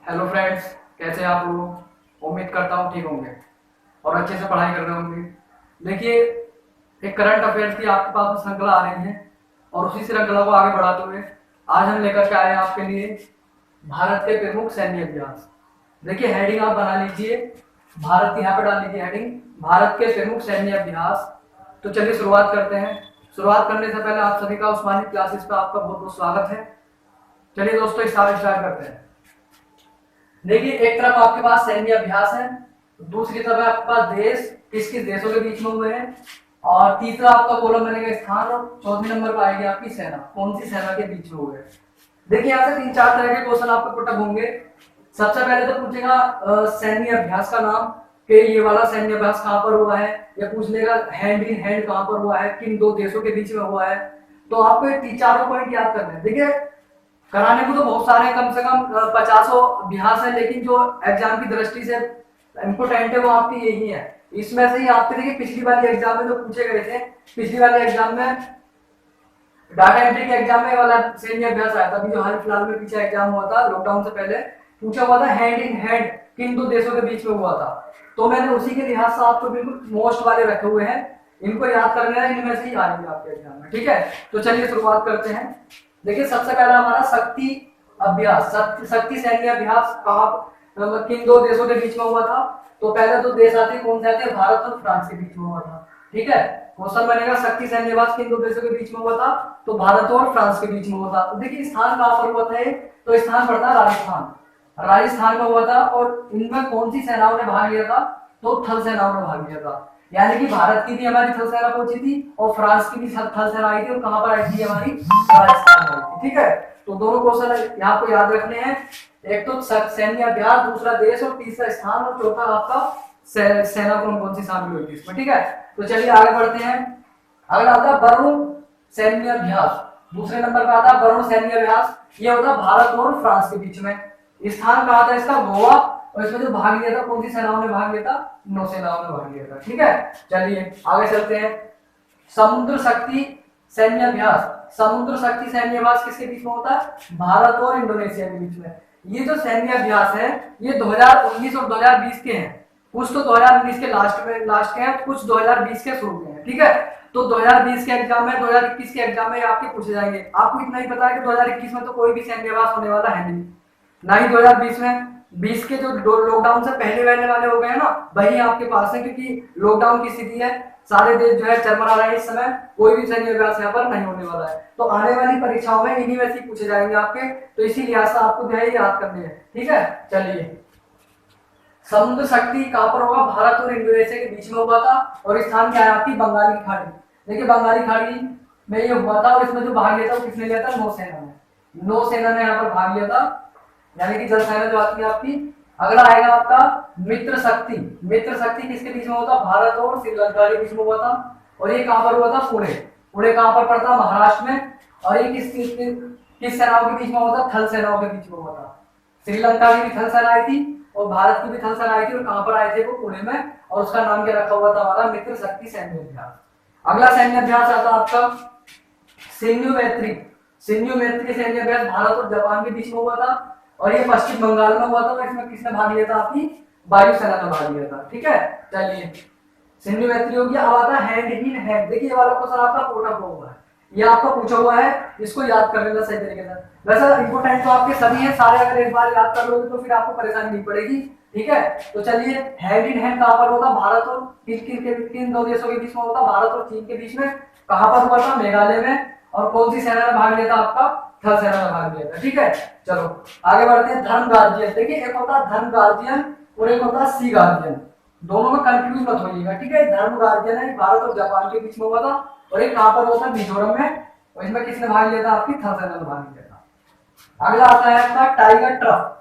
Hello friends, कैसे हैं आप लोग। उम्मीद करता हूँ ठीक होंगे और अच्छे से पढ़ाई कर रहे होंगे। देखिए, एक करंट अफेयर्स की आपके पास में श्रृंखला आ रही है और उसी श्रृंखला को आगे बढ़ाते हुए आज हम लेकर के आए हैं आपके लिए भारत के प्रमुख सैन्य अभ्यास। देखिए, हेडिंग आप बना लीजिए, भारत यहाँ पे डाल लीजिए हेडिंग, भारत के प्रमुख सैन्य अभ्यास। तो चलिए शुरुआत करते हैं। शुरुआत करने से पहले आप सभी का उस्मानिया क्लासेस पे आपका बहुत बहुत स्वागत है। चलिए दोस्तों, स्टार्ट करते हैं। देखिए, एक तरफ आपके पास सैन्य अभ्यास है, दूसरी तरफ आपके पास देश, किस किस देशों के बीच में हुए हैं, और तीसरा आपका कॉलम बनेगा स्थान, और चौथे नंबर पर आएगी आपकी सेना, कौन सी सेना के बीच में हुए हैं। देखिए, यहाँ से तीन चार तरह के क्वेश्चन आपको पुटअप होंगे। सबसे पहले तो पूछेगा सैन्य अभ्यास का नाम, कि ये वाला सैन्य अभ्यास कहाँ पर हुआ है, या पूछ लेगा हैंड इन हैंड कहाँ पर हुआ है, किन दो देशों के बीच में हुआ है। तो आपको ये चारों पॉइंट याद करने हैं। देखिए, कराने को तो बहुत सारे, कम से कम 50 अभ्यास है, लेकिन जो एग्जाम की दृष्टि से इम्पोर्टेंट है वो आपकी यही है। इसमें से ही आपके देखिए पिछली वाली एग्जाम में जो पूछे गए थे, पिछली वाले एग्जाम में डाटा एंट्री के एग्जाम में वाला सैन्य अभ्यास आया था, अभी जो हाल फिलहाल में पीछे एग्जाम हुआ था लॉकडाउन से पहले, पूछा हुआ था हैंड इन हैंड किन दो देशों के बीच में हुआ था। तो मैंने उसी के लिहाज से आपको बिल्कुल मोस्ट वाले रखे हुए हैं, इनको याद करना है, इनमें से ही आएंगे आपके एग्जाम में। ठीक है, तो चलिए शुरुआत करते हैं। देखिए, सबसे पहला हमारा शक्ति अभ्यास, शक्ति सैन्य अभ्यास कहाँ, मतलब किन दो देशों के बीच में हुआ था। तो पहले तो देश आते कौन से आते, भारत और फ्रांस के बीच में हुआ था। ठीक है, क्वेश्चन बनेगा शक्ति सैन्य अभ्यास किन दो देशों के बीच में हुआ था, तो भारत और फ्रांस के बीच में हुआ था। तो देखिए, स्थान कहाँ पर हुआ था, तो स्थान पड़ता है राजस्थान, राजस्थान में हुआ था। और इनमें कौन सी सेनाओं ने भाग लिया था, तो थल सेनाओं ने भाग लिया था। यानी कि भारत की भी हमारी थल सेना पहुंची थी और फ्रांस की भी थल सेना आई थी, और कहां पर आई थी, हमारी राजस्थान में आई थी। ठीक है, तो दोनों क्वेश्चन यहाँ को याद रखने हैं, एक तो सैन्य अभ्यास, दूसरा देश, और तीसरा स्थान, और चौथा आपका सेना कौन सी शामिल हुई थी इसमें। ठीक है, तो चलिए आगे बढ़ते हैं। अगला आता है वरुण सैन्य अभ्यास, दूसरे नंबर पर आता है वरुण सैन्य अभ्यास। ये होता है भारत और फ्रांस के बीच में। स्थान कहा था इसका, गोवा, और इसमें जो भाग लिया था कौन सी सेनाओं ने भाग लिया था, नौसेनाओं ने भाग लिया था। ठीक है, चलिए आगे चलते हैं। समुद्र शक्ति सैन्य अभ्यास, समुद्र शक्ति सैन्य अभ्यास किसके बीच में होता है, भारत और इंडोनेशिया के बीच में। ये जो सैन्य अभ्यास है ये 2019 और 2020 के हैं, कुछ तो 2019 के लास्ट के हैं, कुछ 2020 के शुरू के हैं। ठीक है, तो 2020 के एग्जाम में, 2021 के एग्जाम में आपके पूछे जाएंगे। आपको इतना ही पता है कि 2021 में तो कोई भी सैन्य अभ्यास होने वाला है नहीं, ना ही 2020 में। 20 के जो लॉकडाउन से पहले रहने वाले हो गए ना, वही आपके पास है, क्योंकि लॉकडाउन की स्थिति है, सारे देश जो है चरमरा रहे हैं इस समय, कोई भी सैन्य अभ्यास यहाँ पर नहीं होने वाला है। तो आने वाली परीक्षाओं में इन्हीं में से पूछे जाएंगे आपके, तो इसी लिहाज से आपको जो है याद करने हैं। ठीक है, चलिए समुद्र शक्ति कहां पर होगा, भारत और इंडोनेशिया के बीच में हुआ था, और स्थान क्या है आपकी, बंगाली की खाड़ी। देखिए, बंगाली खाड़ी में ये हुआ था, और इसमें जो भाग लिया था वो किसने लिया था, नौसेना ने, नौसेना ने यहाँ पर भाग लिया था, यानी कि जल सेना जो आती है आपकी। अगला आएगा आपका मित्र शक्ति, मित्र शक्ति किसके बीच में होता, भारत और श्रीलंका के बीच में हुआ था, और ये कहां पर हुआ था, पुणे, पुणे कहां पर पड़ता, महाराष्ट्र में। और ये किस सेनाओं के बीच में हुआ था, थल सेनाओं के बीच में हुआ था। श्रीलंका की भी थल सेना आई थी और भारत की भी थल सेना आई थी, और कहां पर आए थे वो, पुणे में, और उसका नाम क्या रखा हुआ था, हमारा मित्र शक्ति सैन्य अभ्यास। अगला सैन्य अभ्यास आता है आपका सिन्धु मैत्री, सिन्धु मैत्री सैन्य अभ्यास भारत और जापान के बीच में हुआ था, और ये पश्चिम बंगाल में हुआ था। तो इसमें किसने भाग लिया था, आपकी वायुसेना ने भाग लिया था। ठीक है, चलिए सिंधु मैत्री हो गया। अब आता है हैंड इन हैंड। देखिए, ये वाला क्वेश्चन आपका कोटा को हुआ है, ये आपका पूछा हुआ है, इसको याद कर लेना सही तरीके से। वैसे इंपोर्टेंट तो आपके सभी हैं सारे, अगर एक बार याद कर लोगे तो फिर आपको परेशानी नहीं पड़ेगी। ठीक है, तो चलिए हैंड इन हैंड कहां पर होता, भारत और किन दो देशों के बीच में होता, भारत और चीन के बीच में। कहां पर हुआ था, मेघालय में, और कौन सी सेना ने भाग लिया था, आपका थल सेना ने भाग लिया था। ठीक है, चलो आगे बढ़ते हैं। धर्म गार्जियन, देखिए एक होता है धर्म गार्जियन और एक होता है सी गार्जियन, दोनों में कंफ्यूज मत होइएगा। ठीक है, धर्म गार्जियन है भारत और जापान के बीच में हुआ था, और एक कहां पर हुआ था, मिजोरम में, और इसमें किसने भाग लिया था, आपकी थल सेना ने भाग लिया था। अगला आता है आपका टाइगर ट्रफ।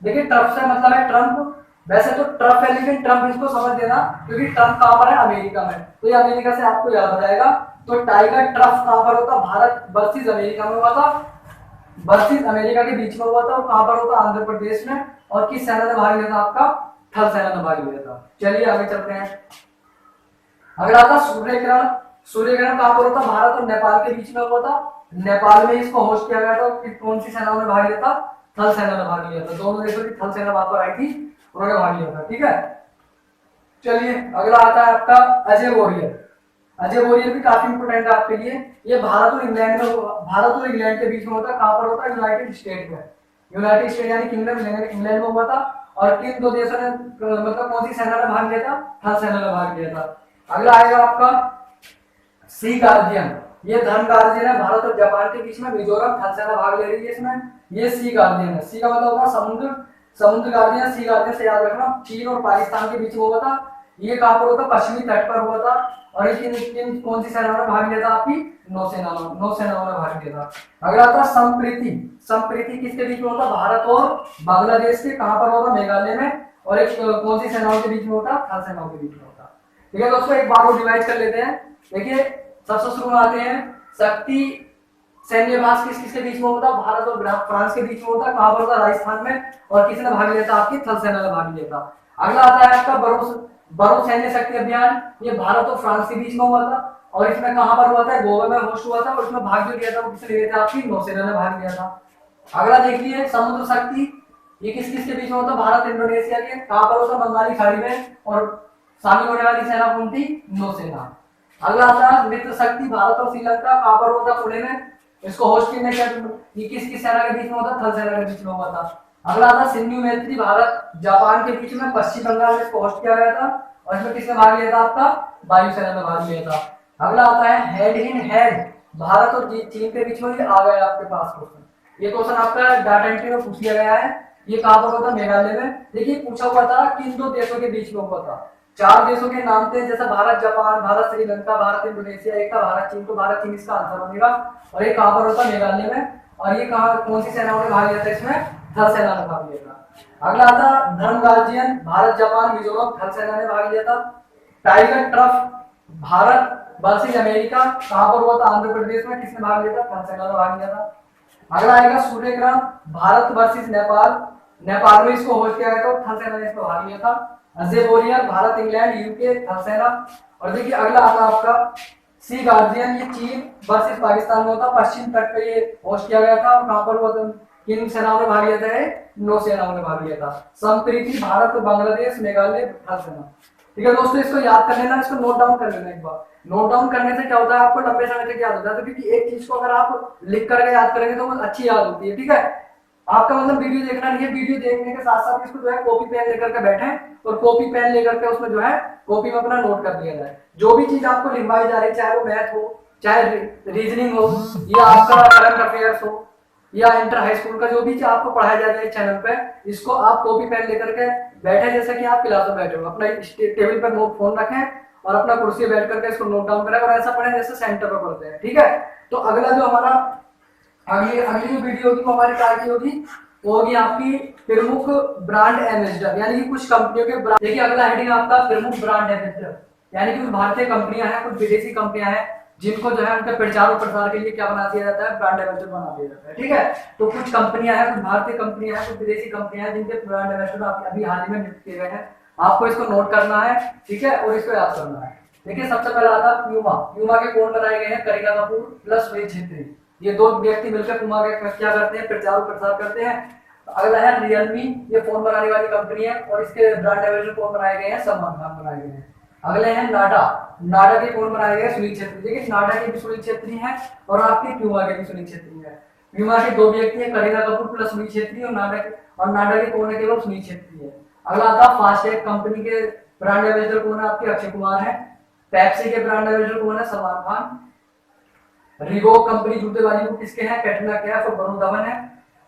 देखिए, ट्रफ से मतलब है ट्रम्प, वैसे तो ट्रफ है लेकिन ट्रम्प इसको समझ देना, क्योंकि ट्रम्प कहां पर है, अमेरिका में, तो ये अमेरिका से आपको याद आ जाएगा। तो टाइगर ट्रफ कहां पर होता, भारत वर्सेस अमेरिका में हुआ था, वर्सेस अमेरिका के बीच में हुआ था, और कहां पर होता, आंध्र प्रदेश में, और किस सेना ने भाग लिया था, आपका थल सेना ने भाग लिया था। चलिए आगे चलते हैं। अगला आता सूर्य ग्रहण, सूर्य ग्रहण कहां पर होता, भारत और नेपाल के बीच में हुआ था, नेपाल में इसको होस्ट किया गया था, कौन सी सेनाओं ने भाग लिया था, थल सेना ने भाग लिया था। दोनों देशों की थल सेना वहां पर आई थी, उन्होंने भाग लिया था। ठीक है, चलिए अगला आता है आपका अजय वॉरियर। अजय वॉरियर भी काफी इंपोर्टेंट है आपके लिए। ये भारत और इंग्लैंड के बीच में होता है। कहां पर होता है? यूनाइटेड स्टेट में। यूनाइटेड स्टेट यानी किंगडम इंग्लैंड में हुआ था। और किन दो देशों ने मतलब कौन सी सेना ने भाग लिया था? थल सेना ने भाग लिया था। अगला आएगा आपका सी गार्जियन। ये धन गार्जियन है भारत और जापान के बीच में। मिजोरम थल सेना भाग ले रही है इसमें। ये सी गार्जियन है। सी का मतलब होगा समुद्र, समुद्र गार्जियन। सी गार्जियन से याद रखना, चीन और पाकिस्तान के बीच में हुआ था। ये कहां पर हुआ था? पश्चिमी तट पर हुआ था। और ये कौन सी सेना ने भाग लिया था? आपकी नौसेनाओं ने भाग लिया था। अगला था संप्रीति। संप्रीति किसके बीच में होता? भारत और बांग्लादेश के। कहां पर होता? मेघालय में। और एक कौन सी सेनाओं के बीच में होता? थल सेनाओं के बीच में होता। ठीक है दोस्तों, एक बार और डिवाइड कर लेते हैं। देखिए सबसे शुरू में आते हैं शक्ति सैन्यवास किस किसके बीच में होता? भारत और फ्रांस के बीच में होता। कहां पर होता? राजस्थान में। और किसने भाग लिया था? आपकी थल सेना ने भाग लिया था। अगला आता है आपका बड़ो सैन्य शक्ति अभियान। ये भारत और फ्रांस के बीच में हुआ था। और इसमें कहां पर हुआ था? गोवा में होस्ट हुआ था। और इसमें भाग जो लिया था वो किसने लिया था? आपकी नौसेना ने भाग लिया था। अगला देखिए समुद्र शक्ति। ये किस किस के बीच में होता? भारत इंडोनेशिया के। कहां पर होता? बंगाली खाड़ी में। और शामिल होने वाली सेना कौन थी? नौसेना। अगला आता है मित्र शक्ति। भारत और श्रीलंका। कहां पर होता? पुणे में। इसको होस्ट किसने किया? ये किस किस सेना के बीच में होता? थल सेना के बीच में हुआ था। अगला आता सिंधु मैत्री। भारत जापान के बीच में। पश्चिम बंगाल में इसको होस्ट किया गया था। और इसमें किसने भाग लिया था? आपका वायुसेना ने भाग लिया था। अगला आता है हेड इन हेड। भारत और चीन के बीच में। ये आ गया आपके पास क्वेश्चन। ये क्वेश्चन आपका डाटा एंट्री में पूछ लिया गया है। ये कहां पर होता? मेघालय में। देखिए पूछा हुआ था किन दो देशों के बीच में हुआ था। चार देशों के नाम थे, जैसे भारत जापान, भारत श्रीलंका, भारत इंडोनेशिया, एक था भारत चीन। तो भारत चीन इसका आंसर बनेगा। और ये कहां पर होता? मेघालय में। और ये कहां कौन सी सेनाओं ने भाग लिया था? इसमें थल सेना ने भाग लिया था। अगला आता धर्म गार्जियन। भारत जापान मिजोरम थल सेना ने भाग लिया था। Tiger trough Bharat versus America. कहां पर हुआ था? आंध्र प्रदेश में। किसने भाग लिया था? थल सेना ने भाग लिया था। अगला आएगा सूर्यग्रहण भारत वर्सेस नेपाल। नेपाल में इसको होस्ट किया गया था। थल सेना ने इसको भाग लिया था। Ajay warrior Bharat England UK थल सेना। और देखिए अगला आता आपका सी गार्जियन। ये चीन वर्सेस पाकिस्तान में होता। पश्चिम तट पे ये होस्ट किया गया था। और कहां पर हुआ था? किन सेनाओं ने भाग लिया था? नौसेनाओं ने भाग लिया था। संप्रीति भारत और बांग्लादेश, मेघालय थल सेना। ठीक है दोस्तों, इसको याद कर लेना, इसको नोट डाउन कर लेना एक बार। नोट डाउन करने से क्या होता है? आपको लंबे समय तक याद होता है। तो क्योंकि एक चीज को अगर आप लिख करके याद करेंगे तो वो अच्छी याद होती है। ठीक है, आपका मतलब वीडियो देखना नहीं है। वीडियो देखने के साथ साथ इसको जो है कॉपी पेन लेकर के बैठे और कॉपी पेन लेकर के उसमें जो है कॉपी में अपना नोट कर दिया जाए। जो भी चीज आपको लिखवाई जा रही है, चाहे वो मैथ हो, चाहे रीजनिंग हो, या आपका करंट अफेयर्स हो, या इंटर हाई स्कूल का जो भी चीज आपको पढ़ाया जा रहा है चैनल पे, इसको आप कॉपी पेन लेकर के बैठे जैसे कि आप क्लास में बैठे हो। अपना टेबल पर नोट फोन रखें और अपना कुर्सी बैठ करके इसको नोट डाउन करें। और ऐसा पढ़ें जैसे सेंटर पर पढ़ते हैं। ठीक है, तो अगला जो हमारा अगली जो वीडियो होगी वो हमारी क्या की होगी? वो होगी आपकी प्रमुख ब्रांड एम्बेसडर, यानी कि कुछ कंपनियों के ब्रांड। देखिए अगला हेडिंग आपका प्रमुख ब्रांड एम्बेसडर, यानी कि कुछ भारतीय कंपनियां हैं, कुछ विदेशी कंपनियां हैं जिनको जो है उनके प्रचार और प्रसार के लिए क्या बना दिया जाता है? ब्रांड एम्बेसडर बना दिया जाता है। ठीक है, तो कुछ कंपनियां हैं, कुछ भारतीय कंपनियां हैं, कुछ विदेशी कंपनियां हैं जिनके ब्रांड एम्बेसडर अभी हाल ही में नियुक्त किए गए हैं। आपको इसको नोट करना है। ठीक है, और इसको याद करना है। देखिए सबसे पहला आता है प्यूमा। प्यूमा के कौन बनाए गए हैं? करीना कपूर प्लस सुनील छेत्री। ये दो व्यक्ति मिलकर प्यूमा के क्या करते हैं? प्रचार और प्रसार करते हैं। अगला है रियलमी। ये फोन बनाने वाली कंपनी है और इसके ब्रांड एम्बेसडर कौन बनाए गए हैं? सलमान खान बनाए गए हैं। अगले हैं नाडा। नाडा के कौन बनाए गए? सुनील छेत्री। देखिए नाडा के भी सुनील छेत्री हैं और आपके प्यूमा के भी सुनील छेत्री हैं। प्यूमा के दो व्यक्ति हैं, करीना कपूर प्लस सुनील छेत्री। और नाडा के कौन है? केवल सुनील छेत्री है। अगला आता है फास्टैग कंपनी के ब्रांड एम्बेसडर कौन है? आपके अक्षय कुमार है। पेप्सी के ब्रांड एम्बेसडर कौन है? सलमान खान। रिबॉक कंपनी जूते वाली वो किसके हैं? कैटरीना कैफ और वरुण धवन है।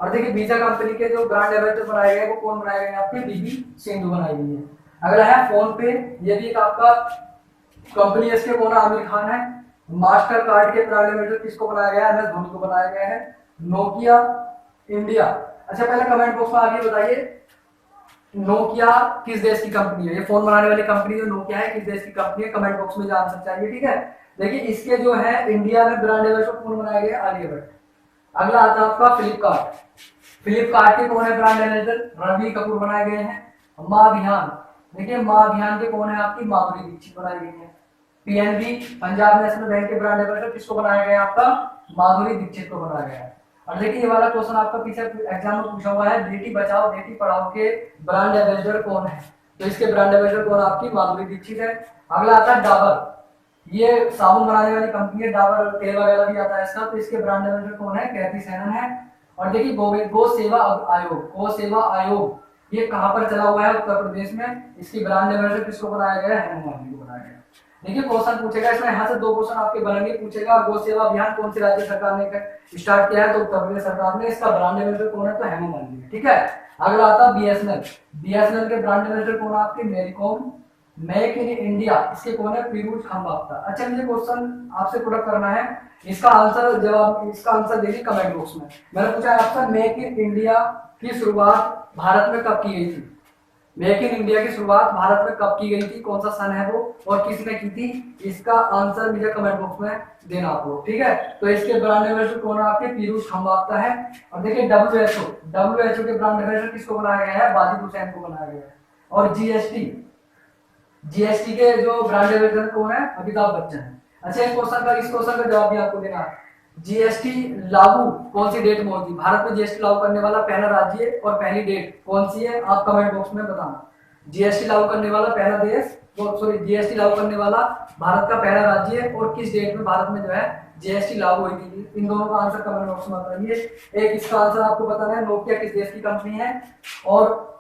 और देखिए वीजा कंपनी के जो ब्रांड एम्बेसडर बनाए गए वो कौन बनाए गए हैं? आपके बीबी सिंधु बनाई गई है। अगला है फोन पे। ये भी एक आपका कंपनी है, इसके कौन? आमिर खान है। मास्टर कार्ड के ब्रांड एम्बेसडर किसको बनाया गया है? MS धोनी को बनाया गया है। Nokia India. अच्छा पहले कमेंट बॉक्स में आगे बताइए नोकिया किस देश की कंपनी है? ये फोन बनाने वाली कंपनी जो नोकिया है किस देश की कंपनी है? कमेंट बॉक्स में आंसर चाहिए। ठीक है, देखिए इसके जो है इंडिया में ब्रांड एम्बेसडर कौन बनाए गए? आलियाभट्ट। अगला आता है आपका फ्लिपकार्ट। फ्लिपकार्ट के कौन है ब्रांड एम्बेसडर? रणबीर कपूर बनाए गए हैं। माँ अभियान। देखिए माँ अभियान के कौन है? आपकी माधुरी दीक्षित बनाई गई है। PNB पंजाब नेशनल बैंक के ब्रांड एम्बेसडर किसको बनाया गया? आपका माधुरी दीक्षित को बनाया गया है। और देखिए ये वाला क्वेश्चन आपका पीछे एग्जाम में पूछा हुआ है, बेटी बचाओ बेटी पढ़ाओ के ब्रांड एम्बेसडर कौन है? तो इसके ब्रांड एम्बेसडर कौन? आपकी माधुरी दीक्षित है। अगला आता है डाबर, ये साबुन बनाने वाली कंपनी है, डाबर तेल वगैरह भी आता है इसका, तो इसके ब्रांड एम्बेसडर कौन है? कृति सेनन है। और देखिए गो सेवा आयोग, गो सेवा आयोग ये कहाँ पर चला हुआ है? उत्तर प्रदेश में। इसकी ब्रांड एम्बेसडर किसको बनाया गया है? हेमा मालिनी को बनाया गया। देखिए क्वेश्चन पूछेगा इसमें, यहाँ से 2 क्वेश्चन आपके बनेंगे। पूछेगा गो सेवा अभियान कौन सी राज्य सरकार ने स्टार्ट किया है? तो उत्तर प्रदेश सरकार ने। इसका ब्रांड एम्बेसडर कौन है? तो हेमा मालिनी है। ठीक है, अगला आता है बीएसएनएल, बीएसएनएल के ब्रांड एम्बेसडर कौन है? आपके मेरीकॉम। मेक इन इंडिया इसके कौन है? पीयूष खंबाप्ता। अच्छा मुझे क्वेश्चन आपसे पुट करना है, इसका आंसर जवाब, इसका आंसर देखिए कमेंट बॉक्स में। मैंने पूछा है आपसे, मेक इन इंडिया की शुरुआत भारत में कब की गई थी? मेक इन इंडिया की शुरुआत भारत में कब की गई थी? कौन सा सन है वो और किसने की थी? इसका आंसर मुझे कमेंट बॉक्स में देना आप लोग। ठीक है, तो इसके ब्रांड एम्बेसडर कौन है? आपके पीयूष खंबाप्ता है। और देखिए डब्ल्यूएचओ के ब्रांड एम्बेसडर किसको बनाया गया है? वाजिद हुसैन को बनाया गया है। और जीएसटी के जो ब्रांड एम्बेसडर कौन है? अमिताभ बच्चन है। अच्छा इस क्वेश्चन का जवाब भी आपको देना है। जीएसटी लागू कौन सी डेट में होगी? भारत में जीएसटी लागू करने वाला पहला राज्य और पहली डेट कौन सी है? आप कमेंट बॉक्स में बताना। जीएसटी लागू करने वाला पहला देश, जीएसटी लागू करने वाला भारत का पहला राज्य है और किस डेट में भारत में जो है जीएसटी लागू हुई थी? इन दोनों का आंसर कमेंट बॉक्स में बताइए। एक इसका आंसर आपको बताना है, नोकिया किस देश की कंपनी है, और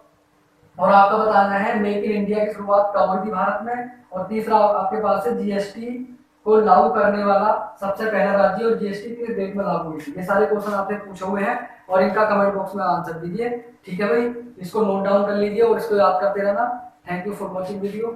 आपका बताना है मेक इन इंडिया की शुरुआत कब हुई थी भारत में, और तीसरा आपके पास है जीएसटी को लागू करने वाला सबसे पहला राज्य और जीएसटी किस डेट में लागू हुई थी। ये सारे क्वेश्चन आपसे पूछे हुए हैं और इनका कमेंट बॉक्स में आंसर दीजिए। ठीक है भाई, इसको नोट डाउन कर लीजिए और इसको याद करते रहना। Thank you for watching video.